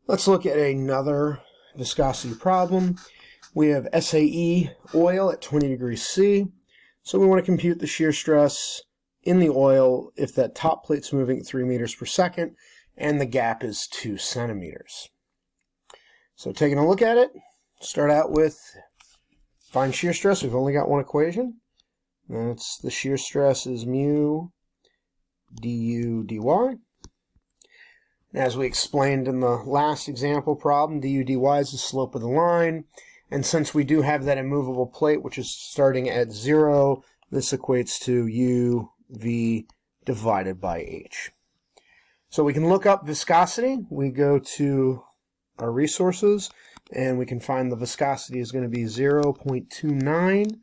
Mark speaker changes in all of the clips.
Speaker 1: Let's look at another viscosity problem. We have SAE oil at 20 degrees C. So we want to compute the shear stress in the oil if that top plate's moving at 3 meters per second and the gap is 2 centimeters. So taking a look at it, start out with find shear stress. We've only got one equation. That's the shear stress is mu du dy. As we explained in the last example problem, du dy is the slope of the line. And since we do have that immovable plate, which is starting at 0, this equates to uv divided by h. So we can look up viscosity. We go to our resources, and we can find the viscosity is going to be 0.29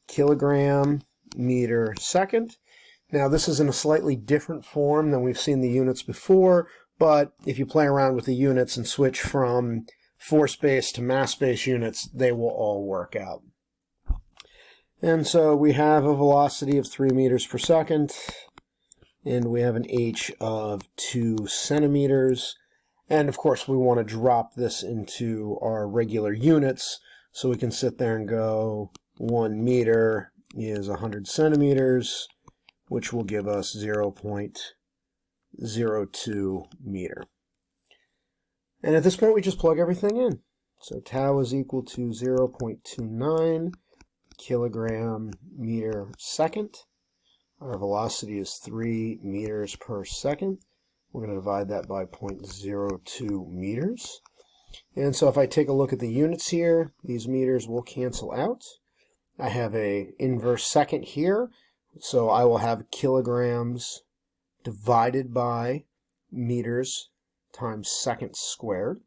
Speaker 1: kilogram meter second. Now this is in a slightly different form than we've seen the units before, but if you play around with the units and switch from force-based to mass-based units, they will all work out. And so we have a velocity of 3 meters per second, and we have an h of 2 centimeters. And of course we want to drop this into our regular units, so we can sit there and go 1 meter is 100 centimeters, which will give us 0.02 meter. And at this point, we just plug everything in. So tau is equal to 0.29 kilogram meter second. Our velocity is 3 meters per second. We're going to divide that by 0.02 meters. And so if I take a look at the units here, these meters will cancel out. I have an inverse second here, so I will have kilograms divided by meters times seconds squared.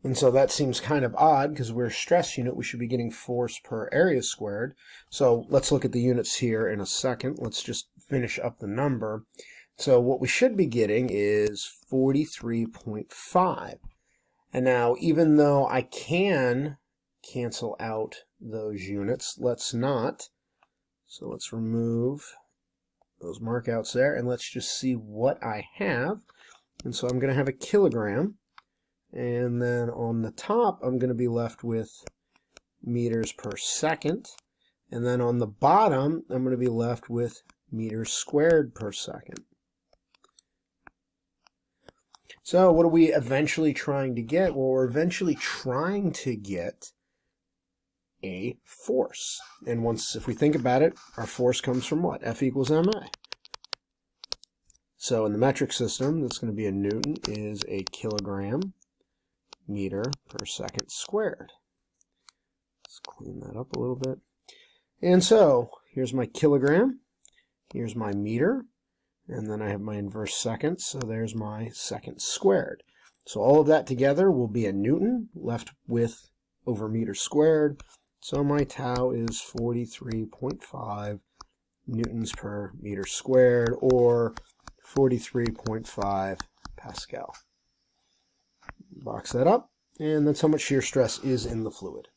Speaker 1: And so that seems kind of odd because we're a stress unit. We should be getting force per area squared. So let's look at the units here in a second. Let's just finish up the number. So what we should be getting is 43.5. And now even though I can cancel out those units, let's not. So let's remove those markouts there, and let's just see what I have. And so I'm going to have a kilogram, and then on the top I'm going to be left with meters per second, and then on the bottom I'm going to be left with meters squared per second. So what are we eventually trying to get? Well, we're eventually trying to get a force. And if we think about it, our force comes from what? F equals ma. So in the metric system, that's going to be a Newton is a kilogram meter per second squared. Let's clean that up a little bit. And so here's my kilogram, here's my meter, and then I have my inverse seconds, so there's my seconds squared. So all of that together will be a Newton left with over meter squared. So my tau is 43.5 newtons per meter squared, or 43.5 Pascal. Box that up, and that's how much shear stress is in the fluid.